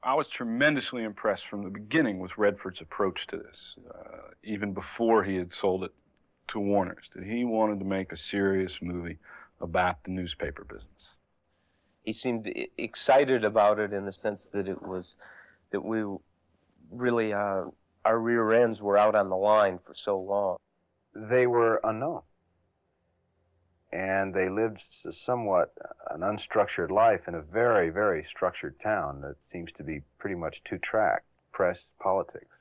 I was tremendously impressed from the beginning with Redford's approach to this, even before he had sold it to Warner's, that he wanted to make a serious movie about the newspaper business. He seemed excited about it in the sense that we really, our rear ends were out on the line for so long. They were unknown. And they lived somewhat an unstructured life in a very, very structured town that seems to be pretty much two-track, press, politics.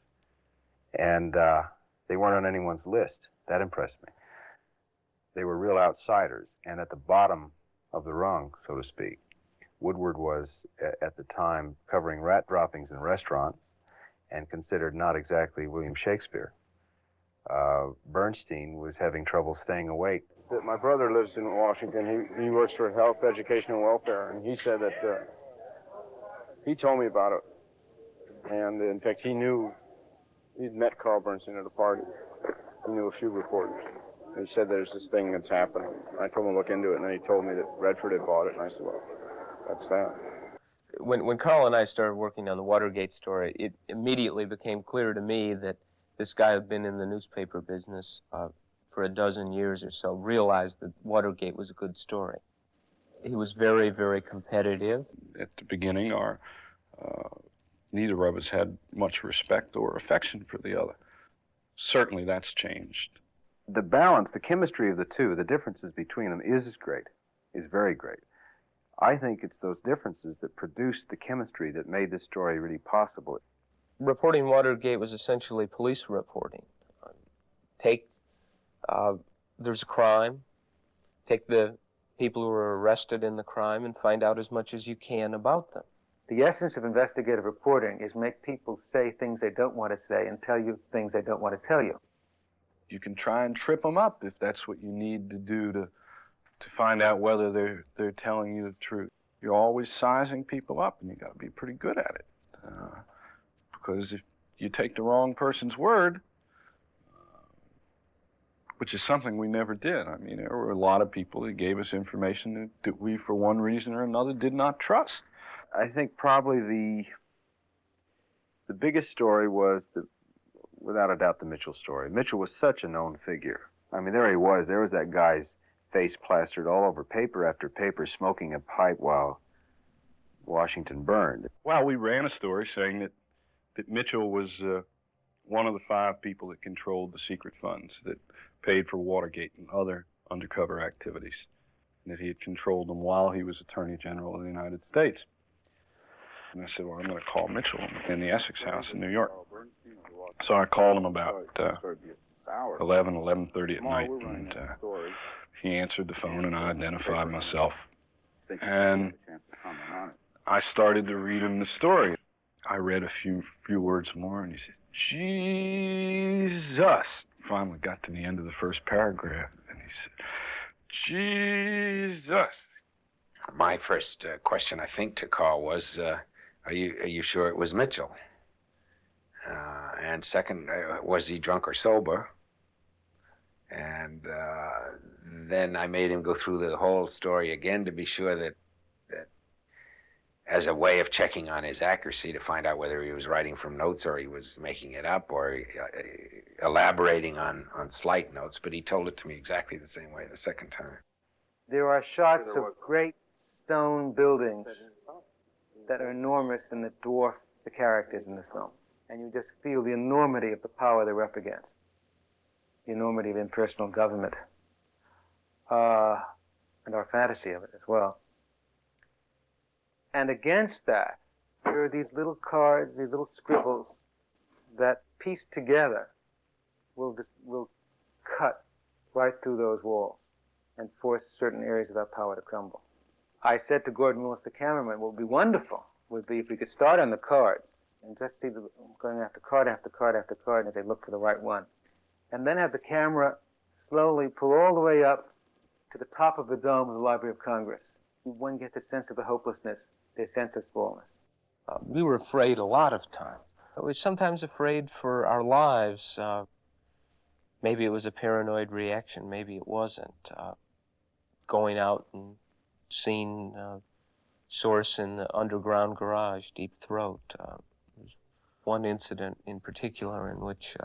And they weren't on anyone's list. That impressed me. They were real outsiders and at the bottom of the rung, so to speak. Woodward was, at the time, covering rat droppings in restaurants and considered not exactly William Shakespeare. Bernstein was having trouble staying awake. My brother lives in Washington. He works for Health, Education, and Welfare, and he said that he told me about it. And in fact, he'd met Carl Bernstein at a party. He knew a few reporters. And he said there's this thing that's happening. I told him to look into it, and then he told me that Redford had bought it, and I said, well, that's that. When Carl and I started working on the Watergate story, it immediately became clear to me that this guy had been in the newspaper business for a dozen years or so, realized that Watergate was a good story. He was very, very competitive. At the beginning, neither of us had much respect or affection for the other. Certainly that's changed. The balance, the chemistry of the two, the differences between them is great, is very great. I think it's those differences that produced the chemistry that made this story really possible. Reporting Watergate was essentially police reporting. There's a crime, take the people who were arrested in the crime and find out as much as you can about them. The essence of investigative reporting is make people say things they don't want to say and tell you things they don't want to tell you. You can try and trip them up if that's what you need to do to find out whether they're telling you the truth. You're always sizing people up, and you got to be pretty good at it. Because if you take the wrong person's word, which is something we never did. I mean, there were a lot of people that gave us information that we, for one reason or another, did not trust. I think probably the biggest story was, without a doubt, the Mitchell story. Mitchell was such a known figure. I mean, there he was. There was that guy's face plastered all over paper after paper, smoking a pipe while Washington burned. Well, we ran a story saying that Mitchell was one of the 5 people that controlled the secret funds that paid for Watergate and other undercover activities, and that he had controlled them while he was Attorney General of the United States. And I said, well, I'm going to call Mitchell in the Essex House in New York. So I called him about 11:30 at night, and he answered the phone, and I identified myself. And I started to read him the story. I read a few words more, and he said, Jesus. Finally got to the end of the first paragraph, and he said, Jesus. My first question, I think, to Carl was, are you sure it was Mitchell? And second, was he drunk or sober? And then I made him go through the whole story again to be sure that as a way of checking on his accuracy to find out whether he was writing from notes or he was making it up or elaborating on slight notes, but he told it to me exactly the same way the second time. There are shots of great stone buildings that are enormous and that dwarf the characters in the film. And you just feel the enormity of the power they're up against, the enormity of impersonal government, and our fantasy of it as well. And against that, there are these little cards, these little scribbles that, pieced together, will cut right through those walls and force certain areas of our power to crumble. I said to Gordon Willis, the cameraman, what would be wonderful would be if we could start on the cards and just see going after card after card after card, and they look for the right one. And then have the camera slowly pull all the way up to the top of the dome of the Library of Congress. One gets a sense of the hopelessness, the sense of smallness. We were afraid a lot of times. We were sometimes afraid for our lives. Maybe it was a paranoid reaction, maybe it wasn't. Going out and seeing source in the underground garage, Deep Throat. There's one incident in particular in which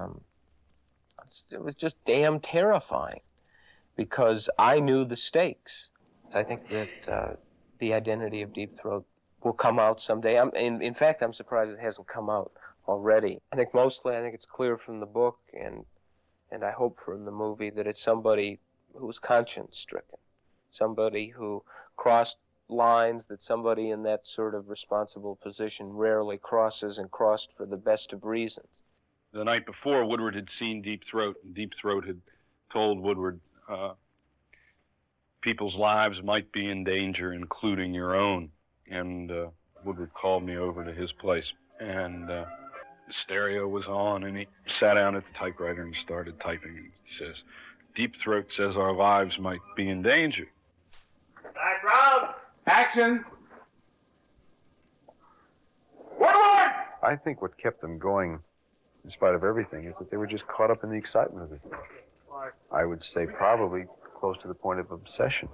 it was just damn terrifying because I knew the stakes. I think that the identity of Deep Throat will come out someday. In fact, I'm surprised it hasn't come out already. I think it's clear from the book and I hope from the movie that it's somebody who was conscience-stricken, somebody who crossed lines that somebody in that sort of responsible position rarely crosses and crossed for the best of reasons. The night before, Woodward had seen Deep Throat, and Deep Throat had told Woodward, people's lives might be in danger, including your own. And Woodward called me over to his place, and the stereo was on, and he sat down at the typewriter and started typing. And it says, Deep Throat says our lives might be in danger. Background, action. Woodward! I think what kept them going, in spite of everything, is that they were just caught up in the excitement of this thing. I would say probably close to the point of obsession.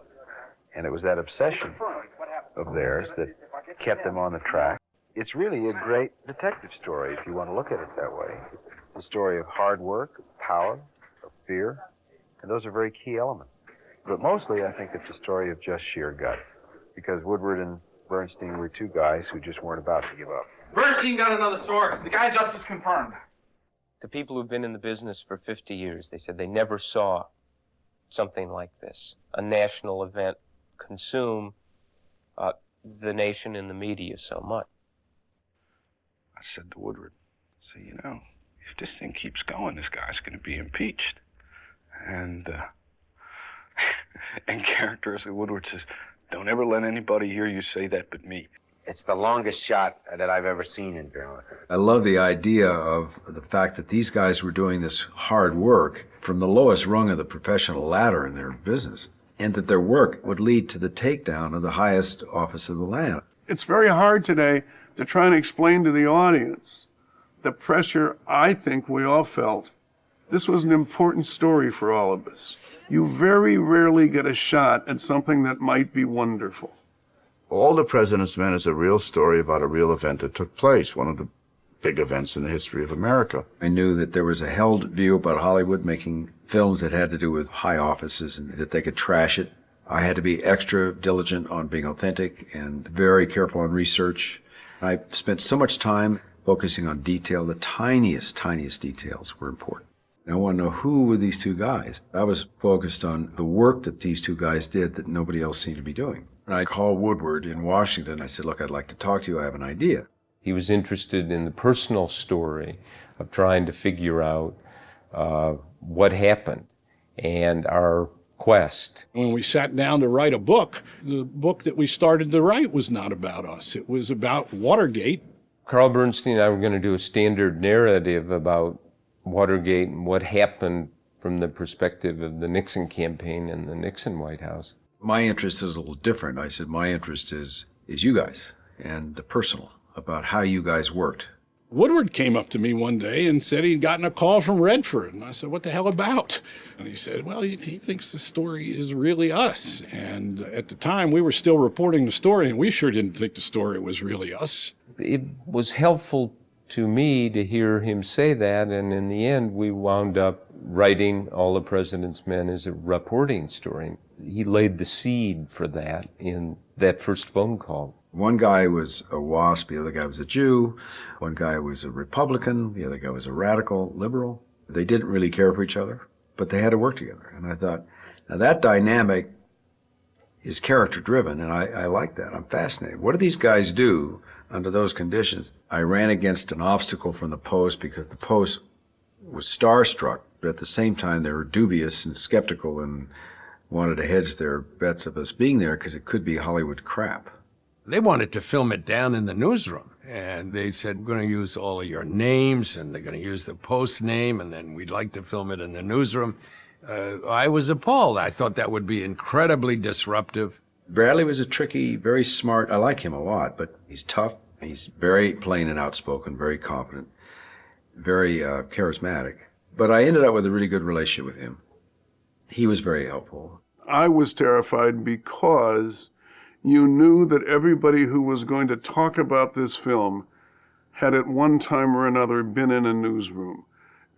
And it was that obsession of theirs that kept them on the track. It's really a great detective story, if you want to look at it that way. It's a story of hard work, of power, of fear, and those are very key elements. But mostly, I think it's a story of just sheer guts, because Woodward and Bernstein were two guys who just weren't about to give up. Bernstein got another source. The guy just was confirmed. To people who've been in the business for 50 years, they said they never saw something like this, a national event consume the nation and the media so much. I said to Woodward, if this thing keeps going, this guy's going to be impeached. And characteristic Woodward says, don't ever let anybody hear you say that but me. It's the longest shot that I've ever seen in journalism. I love the idea of the fact that these guys were doing this hard work from the lowest rung of the professional ladder in their business, and that their work would lead to the takedown of the highest office of the land. It's very hard today to try and explain to the audience the pressure I think we all felt. This was an important story for all of us. You very rarely get a shot at something that might be wonderful. All the President's Men is a real story about a real event that took place, one of the big events in the history of America. I knew that there was a held view about Hollywood making films that had to do with high offices and that they could trash it. I had to be extra diligent on being authentic and very careful on research. I spent so much time focusing on detail. The tiniest details were important. And I want to know who were these two guys. I was focused on the work that these two guys did that nobody else seemed to be doing. And I called Woodward in Washington. I said, look, I'd like to talk to you. I have an idea. He was interested in the personal story of trying to figure out what happened and our quest. When we sat down to write a book, the book that we started to write was not about us. It was about Watergate. Carl Bernstein and I were going to do a standard narrative about Watergate and what happened from the perspective of the Nixon campaign and the Nixon White House. My interest is a little different. I said, my interest is you guys and the personal, about how you guys worked. Woodward came up to me one day and said he'd gotten a call from Redford. And I said, what the hell about? And he said, well, he thinks the story is really us. And at the time, we were still reporting the story, and we sure didn't think the story was really us. It was helpful to me to hear him say that, and in the end, we wound up writing All the President's Men as a reporting story. He laid the seed for that in that first phone call. One guy was a WASP, the other guy was a Jew. One guy was a Republican, the other guy was a radical liberal. They didn't really care for each other, but they had to work together. And I thought, now that dynamic is character-driven, and I like that. I'm fascinated. What do these guys do under those conditions? I ran against an obstacle from the Post because the Post was starstruck, but at the same time they were dubious and skeptical and wanted to hedge their bets of us being there because it could be Hollywood crap. They wanted to film it down in the newsroom, and they said, we're going to use all of your names, and they're going to use the Post name, and then we'd like to film it in the newsroom. I was appalled. I thought that would be incredibly disruptive. Bradley was a tricky, very smart, I like him a lot, but he's tough. He's very plain and outspoken, very confident, very charismatic. But I ended up with a really good relationship with him. He was very helpful. I was terrified because You knew that everybody who was going to talk about this film had at one time or another been in a newsroom.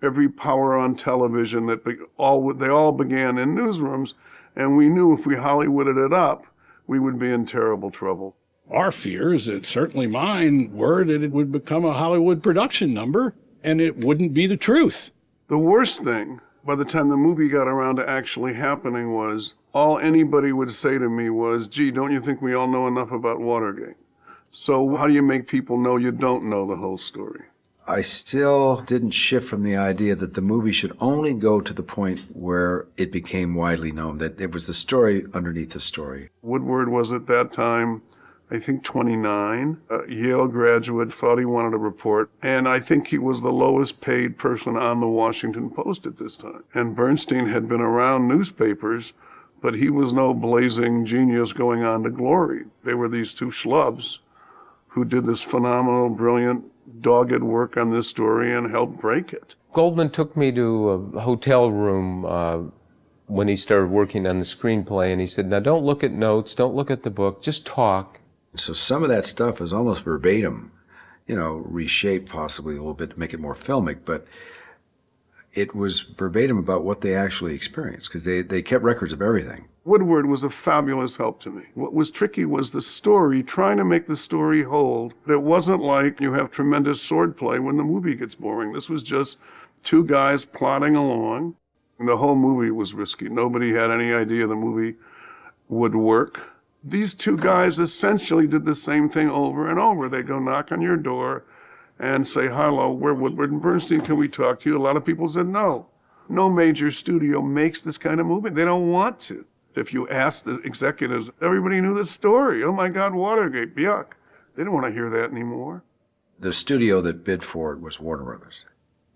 Every power on television, they all began in newsrooms, and we knew if we Hollywooded it up, we would be in terrible trouble. Our fears, and certainly mine, were that it would become a Hollywood production number, and it wouldn't be the truth. The worst thing, by the time the movie got around to actually happening, was all anybody would say to me was, gee, don't you think we all know enough about Watergate? So how do you make people know you don't know the whole story? I still didn't shift from the idea that the movie should only go to the point where it became widely known, that it was the story underneath the story. Woodward was at that time, I think 29, a Yale graduate, thought he wanted a report, and I think he was the lowest paid person on the Washington Post at this time. And Bernstein had been around newspapers, but he was no blazing genius going on to glory. They were these two schlubs who did this phenomenal, brilliant, dogged work on this story and helped break it. Goldman took me to a hotel room when he started working on the screenplay, and he said, now don't look at notes, don't look at the book, just talk. So some of that stuff is almost verbatim, reshaped possibly a little bit to make it more filmic, but it was verbatim about what they actually experienced, because they kept records of everything. Woodward was a fabulous help to me. What was tricky was the story, trying to make the story hold. It wasn't like you have tremendous swordplay when the movie gets boring. This was just two guys plodding along, and the whole movie was risky. Nobody had any idea the movie would work. These two guys essentially did the same thing over and over. They go knock on your door and say, hello, we're Woodward and Bernstein, can we talk to you? A lot of people said no. No major studio makes this kind of movie. They don't want to. If you ask the executives, everybody knew the story. Oh my God, Watergate, yuck. They didn't want to hear that anymore. The studio that bid for it was Warner Brothers.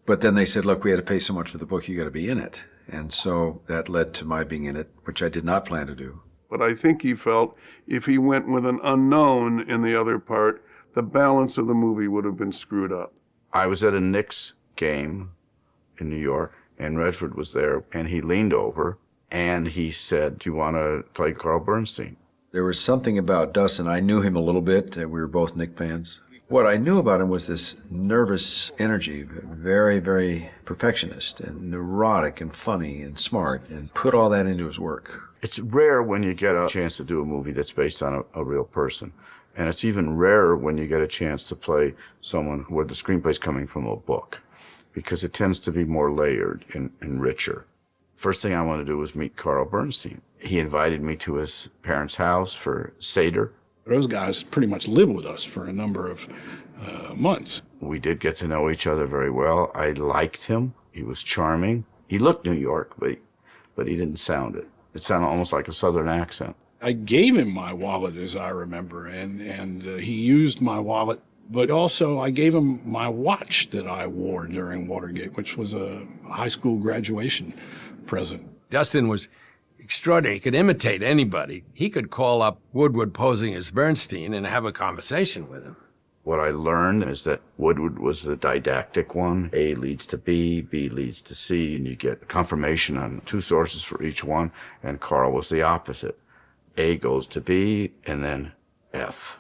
But then they said, look, we had to pay so much for the book, you got to be in it. And so that led to my being in it, which I did not plan to do. But I think he felt if he went with an unknown in the other part, the balance of the movie would have been screwed up. I was at a Knicks game in New York, and Redford was there, and he leaned over, and he said, do you want to play Carl Bernstein? There was something about Dustin. I knew him a little bit. We were both Knicks fans. What I knew about him was this nervous energy, very, very perfectionist and neurotic and funny and smart, and put all that into his work. It's rare when you get a chance to do a movie that's based on a real person. And it's even rarer when you get a chance to play someone where the screenplay's coming from a book, because it tends to be more layered and richer. First thing I wanted to do was meet Carl Bernstein. He invited me to his parents' house for Seder. Those guys pretty much lived with us for a number of months. We did get to know each other very well. I liked him. He was charming. He looked New York, but he didn't sound it. It sounded almost like a Southern accent. I gave him my wallet, as I remember, and he used my wallet. But also, I gave him my watch that I wore during Watergate, which was a high school graduation present. Dustin was extraordinary. He could imitate anybody. He could call up Woodward posing as Bernstein and have a conversation with him. What I learned is that Woodward was the didactic one. A leads to B, B leads to C, and you get confirmation on two sources for each one, and Carl was the opposite. A goes to B, and then F,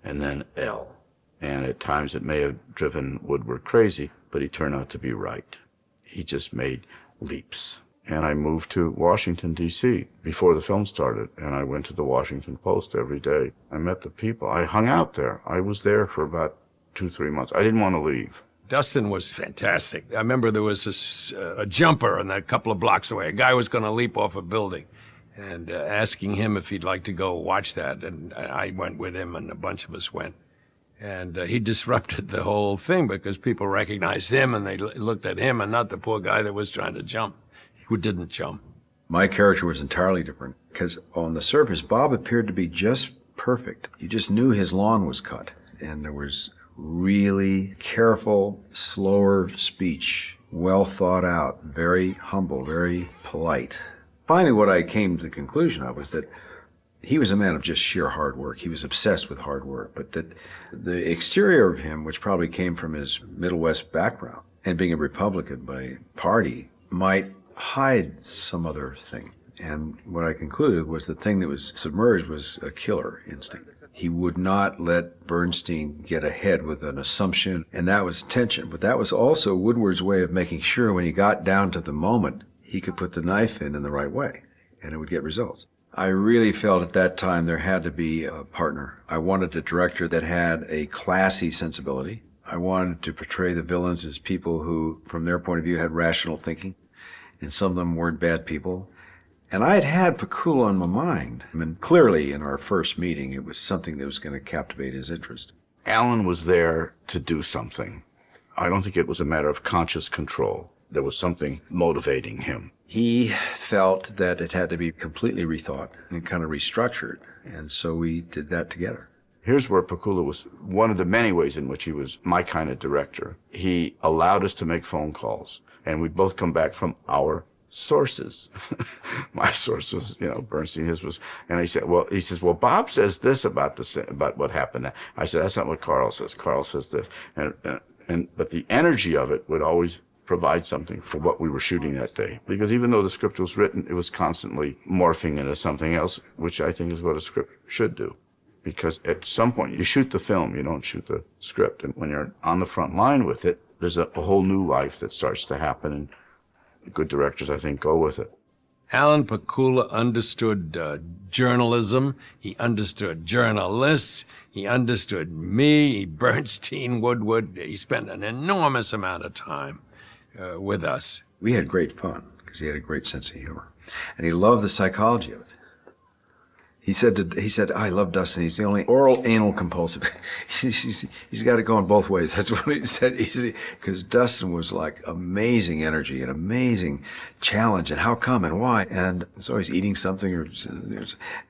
and then L. And at times it may have driven Woodward crazy, but he turned out to be right. He just made leaps. And I moved to Washington, D.C. before the film started, and I went to the Washington Post every day. I met the people. I hung out there. I was there for about 2-3 months. I didn't want to leave. Dustin was fantastic. I remember there was a jumper and a couple of blocks away. A guy was going to leap off a building, and asking him if he'd like to go watch that. And I went with him, and a bunch of us went. And he disrupted the whole thing because people recognized him, and they looked at him and not the poor guy that was trying to jump, who didn't jump. My character was entirely different because on the surface, Bob appeared to be just perfect. You just knew his lawn was cut, and there was really careful, slower speech, well thought out, very humble, very polite. Finally, what I came to the conclusion of was that he was a man of just sheer hard work. He was obsessed with hard work, but that the exterior of him, which probably came from his Middle West background and being a Republican by party, might hide some other thing. And what I concluded was the thing that was submerged was a killer instinct. He would not let Bernstein get ahead with an assumption, and that was tension. But that was also Woodward's way of making sure when he got down to the moment, he could put the knife in the right way, and it would get results. I really felt at that time there had to be a partner. I wanted a director that had a classy sensibility. I wanted to portray the villains as people who, from their point of view, had rational thinking, and some of them weren't bad people. And I had Pakula on my mind. I mean, clearly in our first meeting, it was something that was going to captivate his interest. Alan was there to do something. I don't think it was a matter of conscious control. There was something motivating him. He felt that it had to be completely rethought and kind of restructured, and so we did that together. Here's where Pakula was one of the many ways in which he was my kind of director. He allowed us to make phone calls, and we'd both come back from our sources. My source was, Bernstein. His was, and he says, well, Bob says this about what happened. I said, that's not what Carl says. Carl says this, but the energy of it would always provide something for what we were shooting that day. Because even though the script was written, it was constantly morphing into something else, which I think is what a script should do. Because at some point, you shoot the film, you don't shoot the script. And when you're on the front line with it, there's a whole new life that starts to happen. And good directors, I think, go with it. Alan Pakula understood journalism. He understood journalists. He understood me, Bernstein, Woodward. He spent an enormous amount of time with us. We had great fun because he had a great sense of humor. And he loved the psychology of it. He said, I love Dustin. He's the only oral anal compulsive. he's got it going both ways. That's what he said. Because Dustin was like amazing energy and amazing challenge and how come and why. And he's always eating something.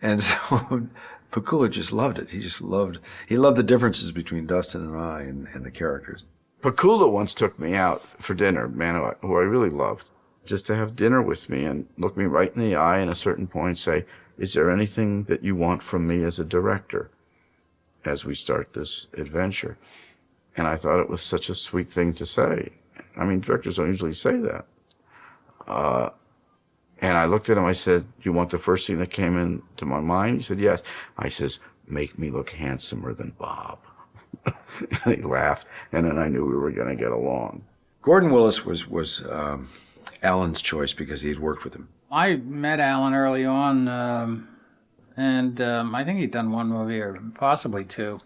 And so Pakula just loved it. He loved the differences between Dustin and I and the characters. Pakula once took me out for dinner, man who I really loved, just to have dinner with me and look me right in the eye and at a certain point say, is there anything that you want from me as a director as we start this adventure? And I thought it was such a sweet thing to say. I mean, directors don't usually say that. And I looked at him, I said, do you want the first thing that came into my mind? He said, yes. I says, make me look handsomer than Bob. And he laughed, and then I knew we were going to get along. Gordon Willis was Alan's choice because he had worked with him. I met Alan early on, and I think he'd done one movie or possibly two.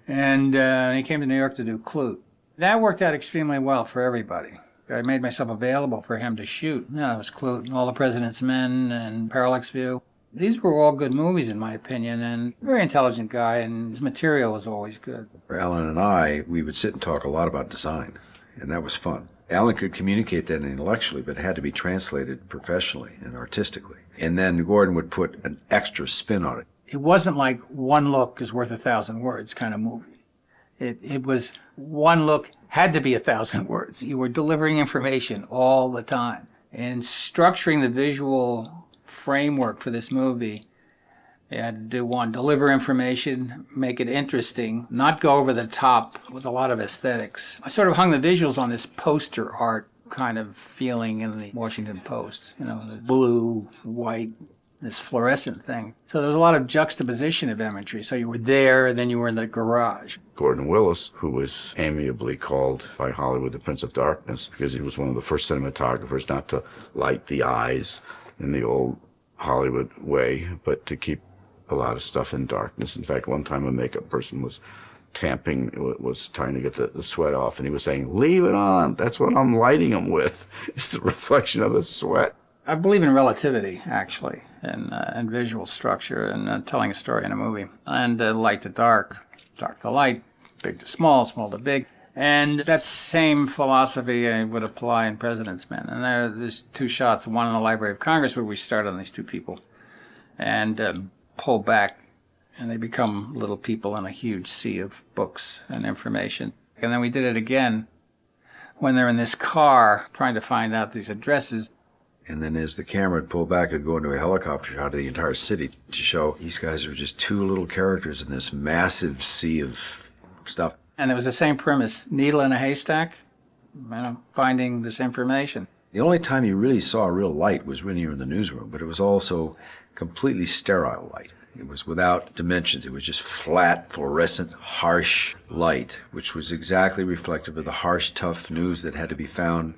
And he came to New York to do Clute. That worked out extremely well for everybody. I made myself available for him to shoot. It was Clute and All the President's Men and Parallax View. These were all good movies, in my opinion, and very intelligent guy, and his material was always good. For Alan and I, we would sit and talk a lot about design, and that was fun. Alan could communicate that intellectually, but it had to be translated professionally and artistically. And then Gordon would put an extra spin on it. It wasn't like one look is worth 1,000 words kind of movie. It was one look had to be 1,000 words. You were delivering information all the time. And structuring the visual framework for this movie, you had to do one, deliver information, make it interesting, not go over the top with a lot of aesthetics. I sort of hung the visuals on this poster art kind of feeling in the Washington Post, the blue, white, this fluorescent thing. So there was a lot of juxtaposition of imagery. So you were there, then you were in the garage. Gordon Willis, who was amiably called by Hollywood the Prince of Darkness, because he was one of the first cinematographers not to light the eyes in the old Hollywood way, but to keep a lot of stuff in darkness. In fact, one time a makeup person was was trying to get the sweat off, and he was saying, leave it on. That's what I'm lighting them with. It's the reflection of the sweat. I believe in relativity, actually, and visual structure and telling a story in a movie. And light to dark, dark to light, big to small, small to big. And that same philosophy would apply in President's Men. And there's two shots, one in the Library of Congress where we start on these two people and pull back, and they become little people in a huge sea of books and information. And then we did it again when they're in this car trying to find out these addresses. And then as the camera would pull back, it'd go into a helicopter shot of the entire city to show these guys are just two little characters in this massive sea of stuff. And it was the same premise, needle in a haystack, finding this information. The only time you really saw real light was when you were in the newsroom, but it was also completely sterile light. It was without dimensions. It was just flat, fluorescent, harsh light, which was exactly reflective of the harsh, tough news that had to be found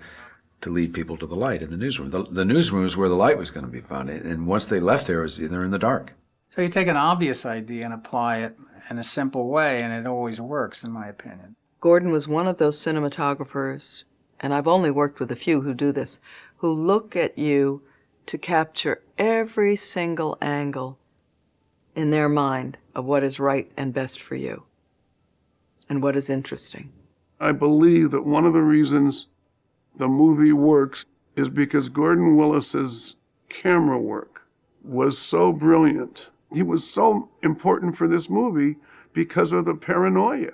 to lead people to the light in the newsroom. The newsroom is where the light was going to be found, and once they left there, it was either in the dark. So you take an obvious idea and apply it in a simple way, and it always works, in my opinion. Gordon was one of those cinematographers, and I've only worked with a few who do this, who look at you to capture every single angle in their mind of what is right and best for you and what is interesting. I believe that one of the reasons the movie works is because Gordon Willis's camera work was so brilliant. He was so important for this movie because of the paranoia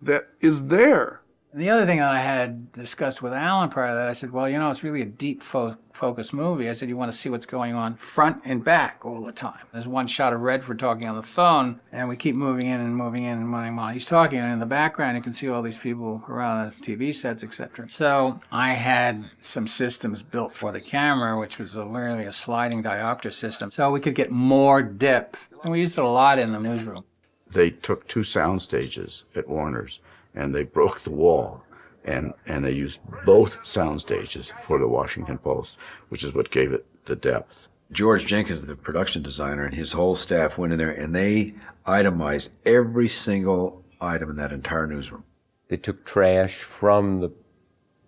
that is there. And the other thing that I had discussed with Alan prior to that, I said, well, you know, it's really a deep focus movie. I said, you want to see what's going on front and back all the time. There's one shot of Redford talking on the phone, and we keep moving in and moving in and moving while he's talking. And in the background, you can see all these people around the TV sets, etc. So I had some systems built for the camera, which was literally a sliding diopter system, so we could get more depth. And we used it a lot in the newsroom. They took 2 sound stages at Warner's, and they broke the wall, and they used both sound stages for the Washington Post, which is what gave it the depth. George Jenkins, the production designer, and his whole staff went in there, and they itemized every single item in that entire newsroom. They took trash from the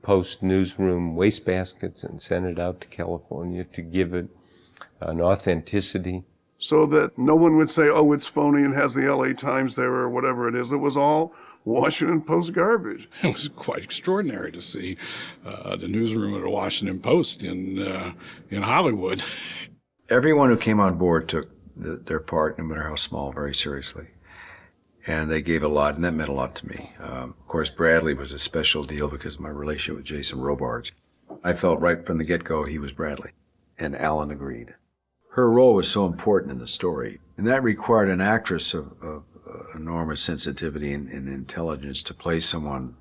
Post newsroom wastebaskets and sent it out to California to give it an authenticity. So that no one would say, oh, it's phony and has the LA Times there or whatever it is. It was all Washington Post garbage. It was quite extraordinary to see the newsroom of the Washington Post in Hollywood. Everyone who came on board took their part, no matter how small, very seriously. And they gave a lot, and that meant a lot to me. Of course, Bradley was a special deal because of my relationship with Jason Robards. I felt right from the get-go he was Bradley, and Alan agreed. Her role was so important in the story, and that required an actress of enormous sensitivity and intelligence to play someone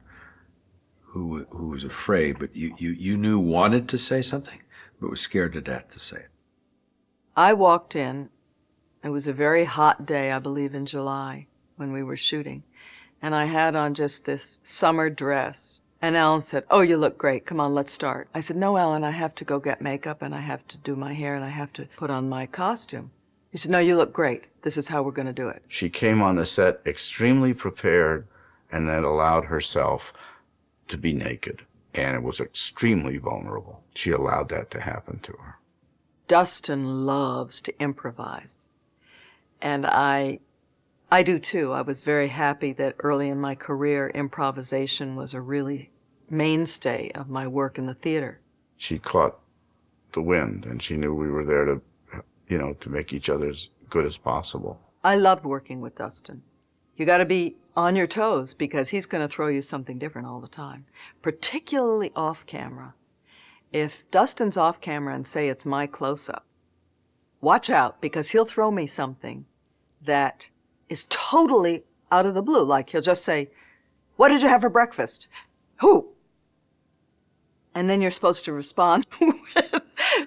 who was afraid, but you knew wanted to say something, but was scared to death to say it. I walked in. It was a very hot day, I believe in July, when we were shooting, and I had on just this summer dress. And Alan said, oh, you look great. Come on, let's start. I said, no, Alan, I have to go get makeup, and I have to do my hair, and I have to put on my costume. He said, no, you look great. This is how we're going to do it. She came on the set extremely prepared and then allowed herself to be naked. And it was extremely vulnerable. She allowed that to happen to her. Dustin loves to improvise. And I do too. I was very happy that early in my career, improvisation was a really mainstay of my work in the theater. She caught the wind, and she knew we were there to, to make each other as good as possible. I loved working with Dustin. You got to be on your toes because he's going to throw you something different all the time, particularly off camera. If Dustin's off camera and say it's my close-up, watch out because he'll throw me something that is totally out of the blue. Like he'll just say, what did you have for breakfast? Who? And then you're supposed to respond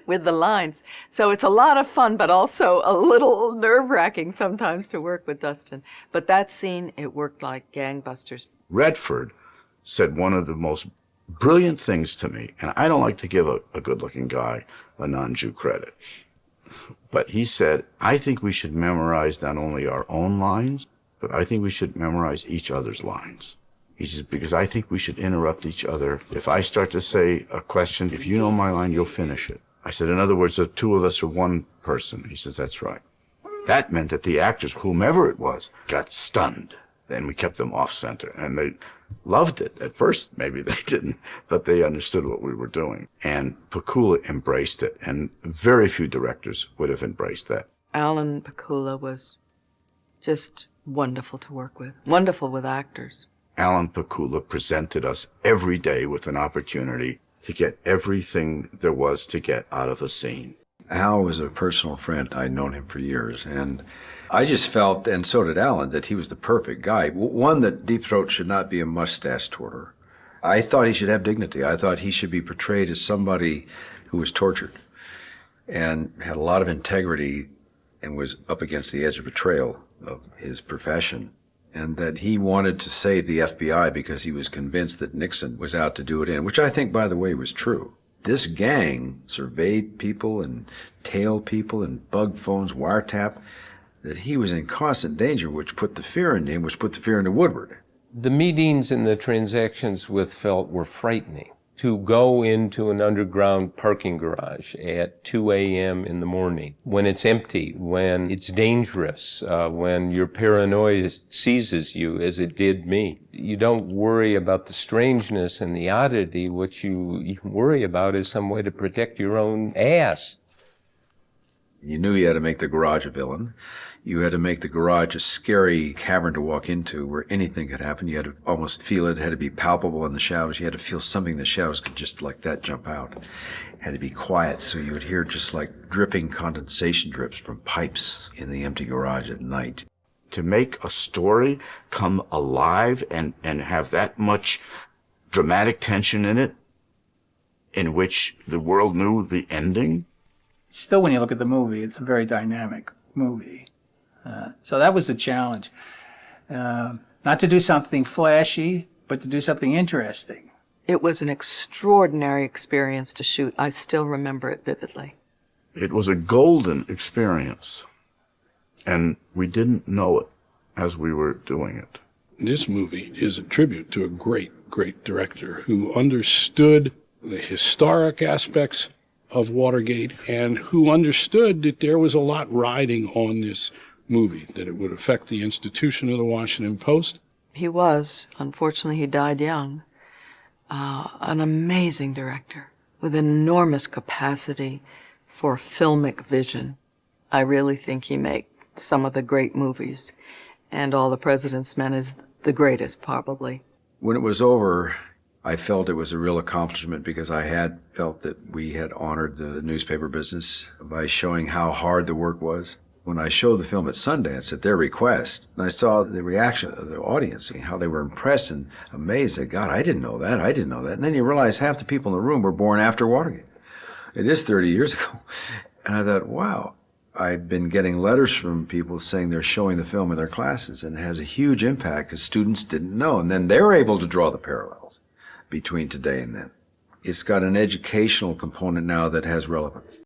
with the lines. So it's a lot of fun, but also a little nerve-wracking sometimes to work with Dustin. But that scene, it worked like gangbusters. Redford said one of the most brilliant things to me, and I don't like to give a good-looking guy a non-Jew credit. But he said, I think we should memorize not only our own lines, but I think we should memorize each other's lines. He says, because I think we should interrupt each other. If I start to say a question, if you know my line, you'll finish it. I said, in other words, the two of us are one person. He says, that's right. That meant that the actors, whomever it was, got stunned. Then we kept them off center, and they loved it. At first, maybe they didn't, but they understood what we were doing. And Pakula embraced it, and very few directors would have embraced that. Alan Pakula was just wonderful to work with, wonderful with actors. Alan Pakula presented us every day with an opportunity to get everything there was to get out of a scene. Al was a personal friend. I'd known him for years, and I just felt, and so did Alan, that he was the perfect guy. One, that Deep Throat should not be a mustache twirler. I thought he should have dignity. I thought he should be portrayed as somebody who was tortured and had a lot of integrity and was up against the edge of betrayal of his profession, and that he wanted to save the FBI because he was convinced that Nixon was out to do it in, which I think, by the way, was true. This gang surveyed people and tailed people and bugged phones, wiretap, that he was in constant danger, which put the fear into him, which put the fear into Woodward. The meetings and the transactions with Felt were frightening. To go into an underground parking garage at 2 a.m. in the morning, when it's empty, when it's dangerous, when your paranoia seizes you, as it did me. You don't worry about the strangeness and the oddity. What you worry about is some way to protect your own ass. You knew you had to make the garage a villain. You had to make the garage a scary cavern to walk into where anything could happen. You had to almost feel it. It had to be palpable in the shadows. You had to feel something in the shadows could just like that jump out. It had to be quiet so you would hear just like dripping condensation drips from pipes in the empty garage at night. To make a story come alive and have that much dramatic tension in it, in which the world knew the ending. Still, when you look at the movie, it's a very dynamic movie. So that was the challenge. Not to do something flashy, but to do something interesting. It was an extraordinary experience to shoot. I still remember it vividly. It was a golden experience, and we didn't know it as we were doing it. This movie is a tribute to a great, great director who understood the historic aspects of Watergate and who understood that there was a lot riding on this movie, that it would affect the institution of the Washington Post. He was. Unfortunately, he died young. An amazing director with enormous capacity for filmic vision. I really think he made some of the great movies, and All the President's Men is the greatest, probably. When it was over, I felt it was a real accomplishment because I had felt that we had honored the newspaper business by showing how hard the work was. When I showed the film at Sundance at their request, and I saw the reaction of the audience, how they were impressed and amazed that, God, I didn't know that, I didn't know that. And then you realize half the people in the room were born after Watergate. It is 30 years ago. And I thought, wow, I've been getting letters from people saying they're showing the film in their classes, and it has a huge impact because students didn't know. And then they're able to draw the parallels between today and then. It's got an educational component now that has relevance.